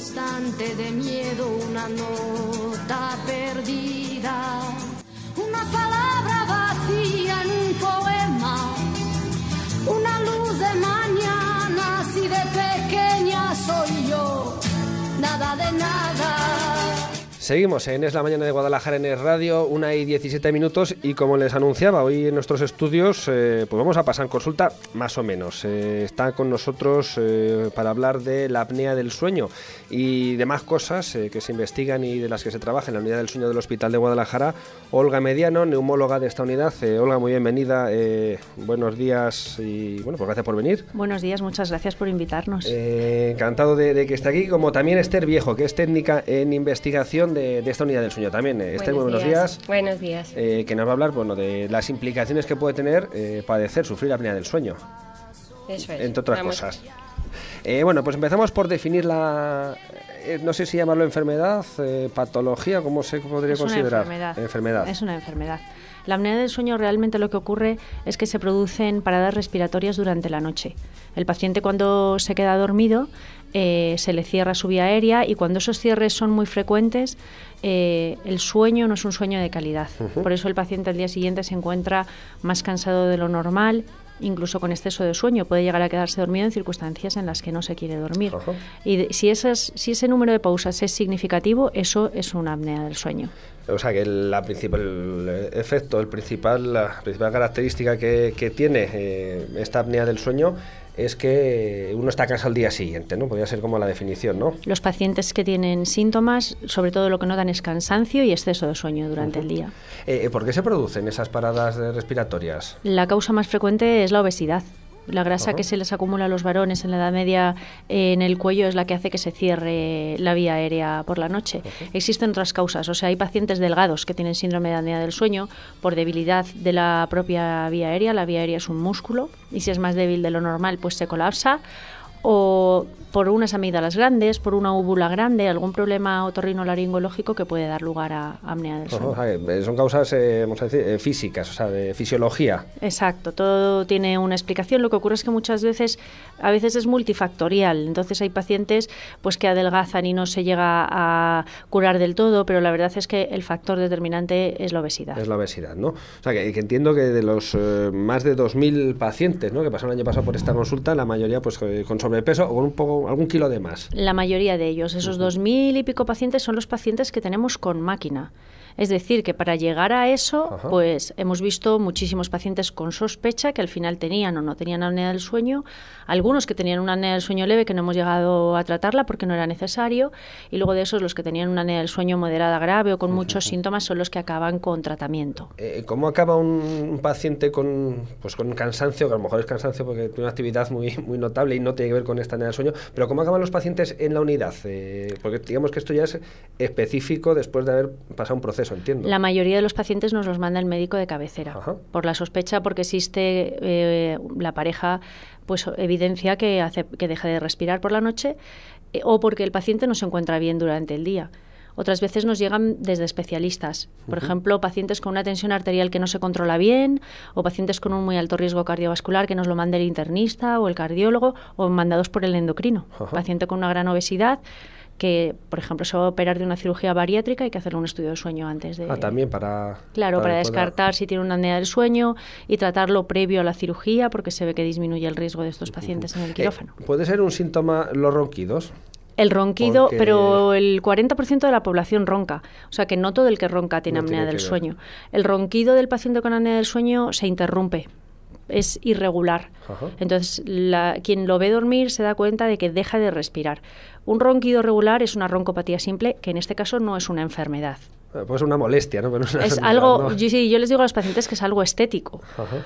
instante de miedo, una nota perdida, una palabra vacía en un poema, una luz de mañana, si de pequeña soy yo, nada de nada. Seguimos en Es la Mañana de Guadalajara en Es Radio, 1:17, y como les anunciaba, hoy en nuestros estudios pues vamos a pasar consulta más o menos. Está con nosotros para hablar de la apnea del sueño y demás cosas que se investigan y de las que se trabaja en la unidad del sueño del Hospital de Guadalajara, Olga Mediano, neumóloga de esta unidad. Olga, muy bienvenida, buenos días y bueno, pues gracias por venir. Buenos días, muchas gracias por invitarnos. Encantado de que esté aquí, como también Esther Viejo, que es técnica en investigación de esta unidad del sueño también. Esther, muy buenos días. Buenos días. Que nos va a hablar de las implicaciones que puede tener sufrir apnea del sueño. Eso es. Entre otras cosas. Bueno, pues empezamos por definir no sé si llamarlo enfermedad, patología, ¿cómo se podría considerar? Enfermedad. Es una enfermedad. La apnea del sueño realmente lo que ocurre es que se producen paradas respiratorias durante la noche. El paciente cuando se queda dormido se le cierra su vía aérea y cuando esos cierres son muy frecuentes el sueño no es un sueño de calidad. Por eso el paciente al día siguiente se encuentra más cansado de lo normal, incluso con exceso de sueño. Puede llegar a quedarse dormido en circunstancias en las que no se quiere dormir. Y si ese número de pausas es significativo, eso es una apnea del sueño. O sea que la principal característica que tiene esta apnea del sueño es que uno está cansado al día siguiente, ¿no? Podría ser como la definición, ¿no? Los pacientes que tienen síntomas, sobre todo lo que notan es cansancio y exceso de sueño durante el día. ¿Por qué se producen esas paradas respiratorias? La causa más frecuente es la obesidad. La grasa que se les acumula a los varones en la edad media en el cuello es la que hace que se cierre la vía aérea por la noche. Existen otras causas, o sea, hay pacientes delgados que tienen síndrome de apnea del sueño por debilidad de la propia vía aérea. La vía aérea es un músculo y si es más débil de lo normal, pues se colapsa. O por unas amígdalas grandes, por una úvula grande, algún problema otorrinolaringológico que puede dar lugar a apnea del sueño. Son causas, vamos a decir, físicas, o sea, de fisiología. Exacto, todo tiene una explicación. Lo que ocurre es que a veces es multifactorial. Entonces hay pacientes pues que adelgazan y no se llega a curar del todo, pero la verdad es que el factor determinante es la obesidad. Es la obesidad, ¿no? O sea, que entiendo que de los más de 2.000 pacientes, ¿no?, que pasaron el año pasado por esta consulta, la mayoría pues con sobrepeso o con algún kilo de más. La mayoría de ellos, esos 2.000 y pico pacientes, son los pacientes que tenemos con máquina. Es decir, que para llegar a eso, pues hemos visto muchísimos pacientes con sospecha que al final tenían o no tenían apnea del sueño, algunos que tenían una apnea del sueño leve que no hemos llegado a tratarla porque no era necesario, y luego de esos los que tenían una apnea del sueño moderada grave o con muchos síntomas son los que acaban con tratamiento. ¿Cómo acaba un paciente con cansancio, que a lo mejor es cansancio porque tiene una actividad muy, muy notable y no tiene que ver con esta apnea del sueño, pero cómo acaban los pacientes en la unidad? Porque digamos que esto ya es específico después de haber pasado un proceso. Entiendo. La mayoría de los pacientes nos los manda el médico de cabecera por la sospecha, porque existe la pareja pues evidencia que hace que deje de respirar por la noche o porque el paciente no se encuentra bien durante el día. Otras veces nos llegan desde especialistas, por ejemplo, pacientes con una tensión arterial que no se controla bien o pacientes con un muy alto riesgo cardiovascular que nos lo manda el internista o el cardiólogo o mandados por el endocrino. Paciente con una gran obesidad que, por ejemplo, se va a operar de una cirugía bariátrica, hay que hacerle un estudio de sueño antes de... también para descartar si tiene una apnea del sueño y tratarlo previo a la cirugía, porque se ve que disminuye el riesgo de estos pacientes en el quirófano. ¿Puede ser un síntoma los ronquidos? El ronquido, pero el 40% de la población ronca, o sea que no todo el que ronca tiene apnea del sueño. El ronquido del paciente con apnea del sueño se interrumpe. Es irregular. Entonces, quien lo ve dormir se da cuenta de que deja de respirar. Un ronquido regular es una roncopatía simple, que en este caso no es una enfermedad. Pues una molestia, ¿no? Pero es algo, ¿no? Yo les digo a los pacientes que es algo estético,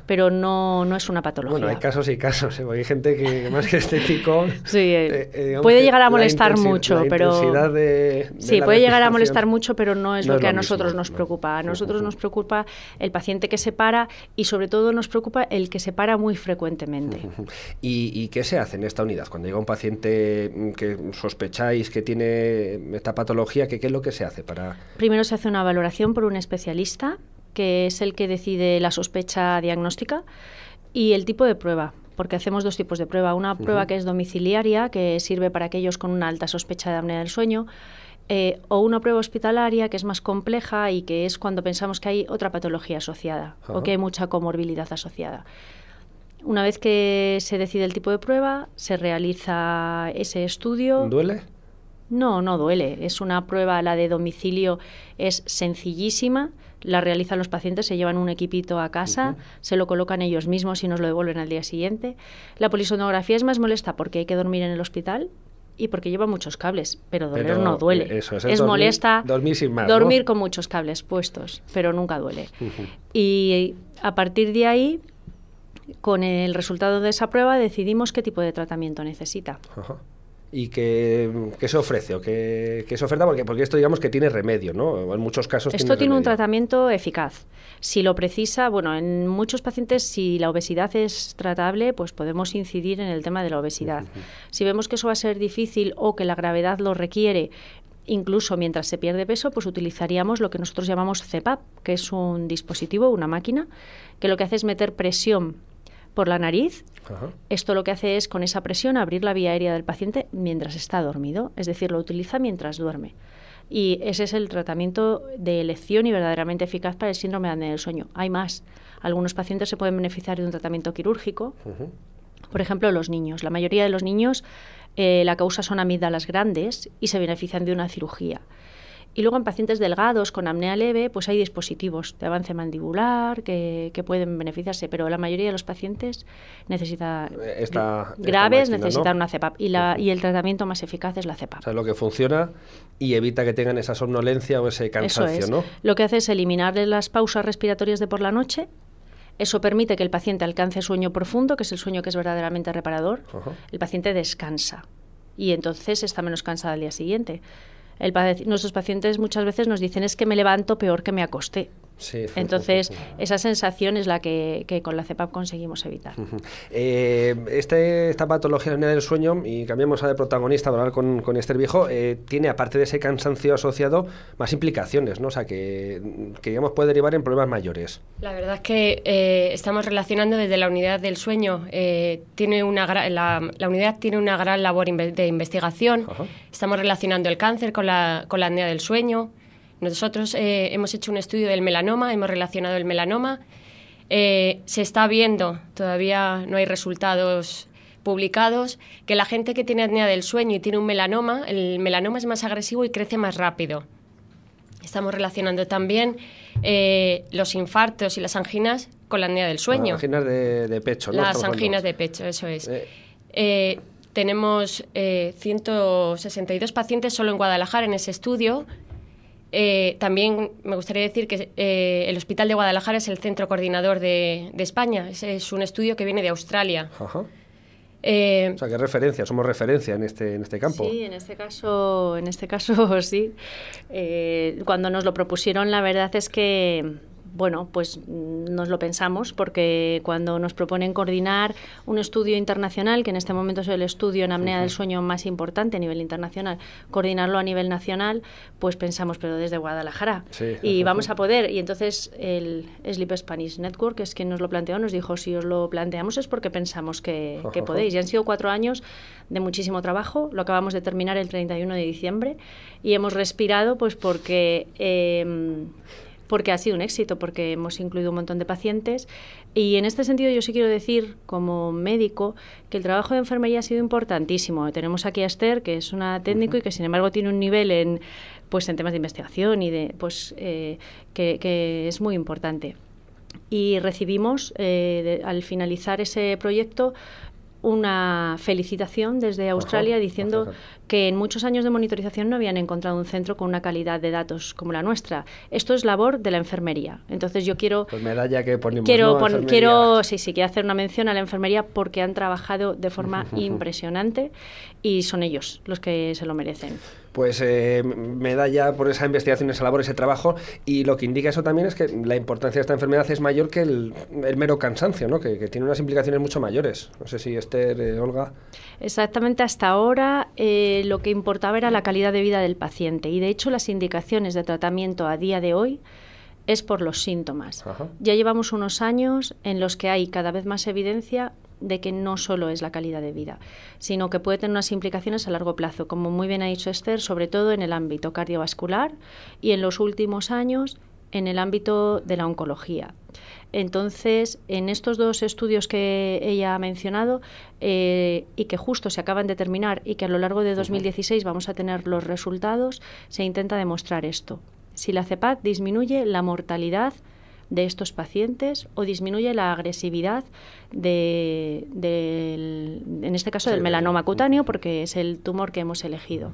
pero no es una patología. Bueno, hay casos y casos, porque hay gente que más que estético... Sí, puede llegar a molestar mucho, pero... Sí, puede llegar a molestar mucho, pero no es lo que a nosotros nos preocupa. A nosotros nos preocupa el paciente que se para y sobre todo nos preocupa el que se para muy frecuentemente. ¿Y qué se hace en esta unidad? Cuando llega un paciente que sospecháis que tiene esta patología, ¿qué es lo que se hace para...? Primero se hace una valoración por un especialista, que es el que decide la sospecha diagnóstica, y el tipo de prueba, porque hacemos dos tipos de prueba. Una prueba que es domiciliaria, que sirve para aquellos con una alta sospecha de apnea del sueño, o una prueba hospitalaria, que es más compleja y que es cuando pensamos que hay otra patología asociada o que hay mucha comorbilidad asociada. Una vez que se decide el tipo de prueba, se realiza ese estudio. ¿Duele? No, no duele. Es una prueba, la de domicilio es sencillísima. La realizan los pacientes, se llevan un equipito a casa, se lo colocan ellos mismos y nos lo devuelven al día siguiente. La polisonografía es más molesta porque hay que dormir en el hospital y porque lleva muchos cables, pero doler no duele. Eso es dormir, molesta dormir sin más, dormir ¿no? Con muchos cables puestos, pero nunca duele. Y a partir de ahí, con el resultado de esa prueba, decidimos qué tipo de tratamiento necesita. Ajá. ¿Y qué se ofrece o qué se oferta? Porque esto, digamos, que tiene remedio, ¿no? En muchos casos esto tiene remedio. Un tratamiento eficaz. Si lo precisa, bueno, en muchos pacientes, si la obesidad es tratable, pues podemos incidir en el tema de la obesidad. Si vemos que eso va a ser difícil o que la gravedad lo requiere, incluso mientras se pierde peso, pues utilizaríamos lo que nosotros llamamos CPAP, que es un dispositivo, una máquina, que lo que hace es meter presión por la nariz. Esto lo que hace es, con esa presión, abrir la vía aérea del paciente mientras está dormido, es decir, lo utiliza mientras duerme. Y ese es el tratamiento de elección y verdaderamente eficaz para el síndrome de apnea del sueño. Hay más. Algunos pacientes se pueden beneficiar de un tratamiento quirúrgico. Por ejemplo, los niños. La mayoría de los niños, la causa son amígdalas grandes y se benefician de una cirugía. Y luego en pacientes delgados con apnea leve, pues hay dispositivos de avance mandibular que pueden beneficiarse, pero la mayoría de los pacientes graves necesitan una CPAP y el tratamiento más eficaz es la CPAP. O sea, lo que funciona y evita que tengan esa somnolencia o ese cansancio, Eso es. ¿no? Lo que hace es eliminarles las pausas respiratorias de por la noche. Eso permite que el paciente alcance sueño profundo, que es el sueño que es verdaderamente reparador. El paciente descansa y entonces está menos cansado al día siguiente. Nuestros pacientes muchas veces nos dicen es que me levanto peor que me acosté. Sí, entonces, esa sensación es la que con la CPAP conseguimos evitar. Esta patología del sueño, y cambiamos de protagonista para hablar con Esther Viejo, tiene, aparte de ese cansancio asociado, más implicaciones, ¿no? O sea, que digamos puede derivar en problemas mayores. La verdad es que estamos relacionando desde la unidad del sueño. La unidad tiene una gran labor de investigación. Estamos relacionando el cáncer con la apnea del sueño. Nosotros hemos hecho un estudio del melanoma, hemos relacionado el melanoma. Se está viendo, todavía no hay resultados publicados, que la gente que tiene apnea del sueño y tiene un melanoma, el melanoma es más agresivo y crece más rápido. Estamos relacionando también los infartos y las anginas con la apnea del sueño. Las anginas de pecho, ¿no? Las anginas de pecho, eso es. Tenemos 162 pacientes solo en Guadalajara en ese estudio. También me gustaría decir que el Hospital de Guadalajara es el centro coordinador de España. Es un estudio que viene de Australia. O sea, que referencia, somos referencia en este campo. Sí, en este caso sí. Cuando nos lo propusieron, la verdad es que, bueno, pues nos lo pensamos, porque cuando nos proponen coordinar un estudio internacional, que en este momento es el estudio en apnea del sueño más importante a nivel internacional, coordinarlo a nivel nacional, pues pensamos, pero desde Guadalajara. Sí. Y vamos a poder. Y entonces el Sleep Spanish Network, que es quien nos lo planteó, nos dijo, si os lo planteamos es porque pensamos que podéis. Y han sido 4 años de muchísimo trabajo. Lo acabamos de terminar el 31 de diciembre y hemos respirado pues porque ha sido un éxito, porque hemos incluido un montón de pacientes. Y en este sentido yo sí quiero decir, como médico, que el trabajo de enfermería ha sido importantísimo. Tenemos aquí a Esther, que es una técnico y que sin embargo tiene un nivel en temas de investigación y que es muy importante. Y recibimos, al finalizar ese proyecto, una felicitación desde Australia diciendo que en muchos años de monitorización no habían encontrado un centro con una calidad de datos como la nuestra. Esto es labor de la enfermería. Entonces yo quiero... Pues medalla que ponemos, quiero hacer una mención a la enfermería porque han trabajado de forma impresionante y son ellos los que se lo merecen. Pues medalla por esa investigación, esa labor, ese trabajo, y lo que indica eso también es que la importancia de esta enfermedad es mayor que el mero cansancio, ¿no? Que tiene unas implicaciones mucho mayores. No sé si Esther, Olga... Exactamente, hasta ahora lo que importaba era la calidad de vida del paciente y de hecho las indicaciones de tratamiento a día de hoy es por los síntomas. Ya llevamos unos años en los que hay cada vez más evidencia de que no solo es la calidad de vida, sino que puede tener unas implicaciones a largo plazo, como muy bien ha dicho Esther, sobre todo en el ámbito cardiovascular y en los últimos años en el ámbito de la oncología. Entonces, en estos 2 estudios que ella ha mencionado y que justo se acaban de terminar y que a lo largo de 2016 vamos a tener los resultados, se intenta demostrar esto. Si la CEPAP disminuye la mortalidad de estos pacientes o disminuye la agresividad en este caso del melanoma cutáneo, porque es el tumor que hemos elegido.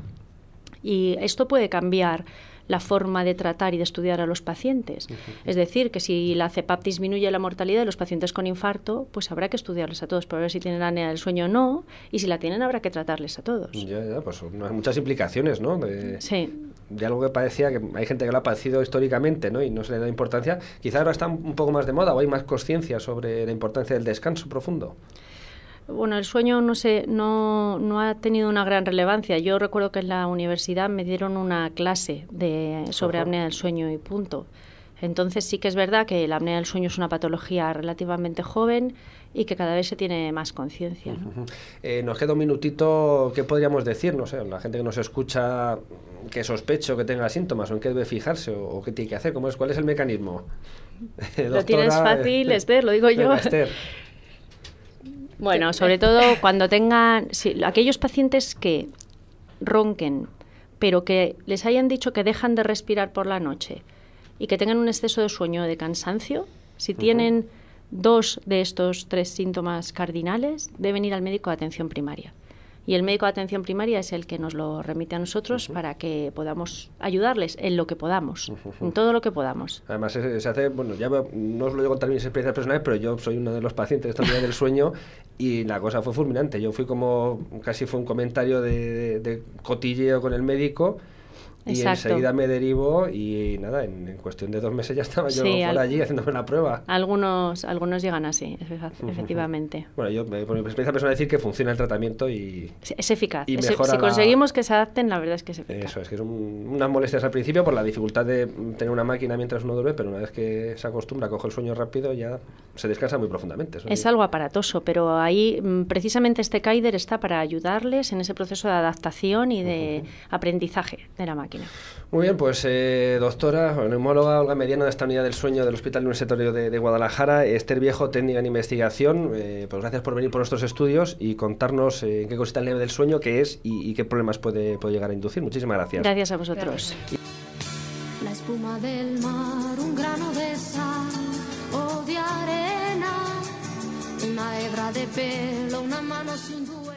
Y esto puede cambiar la forma de tratar y de estudiar a los pacientes. Es decir, que si la CEPAP disminuye la mortalidad de los pacientes con infarto, pues habrá que estudiarles a todos para ver si tienen apnea del sueño o no, y si la tienen habrá que tratarles a todos. Ya, pues hay muchas implicaciones, ¿no? Sí. De algo que parecía que hay gente que lo ha padecido históricamente, ¿no? Y no se le da importancia. Quizá ahora está un poco más de moda o hay más conciencia sobre la importancia del descanso profundo. Bueno, el sueño no ha tenido una gran relevancia. Yo recuerdo que en la universidad me dieron una clase sobre apnea del sueño y punto. Entonces sí que es verdad que la apnea del sueño es una patología relativamente joven y que cada vez se tiene más conciencia, ¿no? Nos queda un minutito. ¿Qué podríamos decir? No sé, la gente que nos escucha, que sospecho que tenga síntomas o en qué debe fijarse o qué tiene que hacer. ¿Cuál es el mecanismo? Lo tienes fácil, Esther, lo digo yo. Esther. Bueno, sobre todo cuando tengan aquellos pacientes que ronquen, pero que les hayan dicho que dejan de respirar por la noche y que tengan un exceso de sueño o de cansancio, si tienen 2 de estos 3 síntomas cardinales, deben ir al médico de atención primaria. Y el médico de atención primaria es el que nos lo remite a nosotros para que podamos ayudarles en lo que podamos, en todo lo que podamos. Además, se hace, bueno, ya no os lo digo contar mis experiencias personales, pero yo soy uno de los pacientes de esta unidad del sueño y la cosa fue fulminante. Yo casi fue un comentario de cotilleo con el médico. Y enseguida me derivo y nada, en cuestión de 2 meses ya estaba yo por allí haciéndome la prueba. Algunos llegan así, efectivamente. Bueno, yo por mi experiencia personal decir que funciona el tratamiento y es eficaz. Y si conseguimos que se adapten, la verdad es que es eficaz. Eso, es que son unas molestias al principio por la dificultad de tener una máquina mientras uno duerme, pero una vez que se acostumbra, coge el sueño rápido, ya se descansa muy profundamente. Es algo aparatoso, pero ahí precisamente este CAIDER está para ayudarles en ese proceso de adaptación y de aprendizaje de la máquina. Muy bien, pues doctora, neumóloga Olga Mediano de esta unidad del sueño del Hospital Universitario de Guadalajara, Esther Viejo, técnica en investigación, pues gracias por venir por nuestros estudios y contarnos en qué consiste el apnea del sueño, qué es y qué problemas puede llegar a inducir. Muchísimas gracias. Gracias a vosotros. La espuma del mar, un grano de sal o de arena, una hebra de pelo, una mano sin duelo.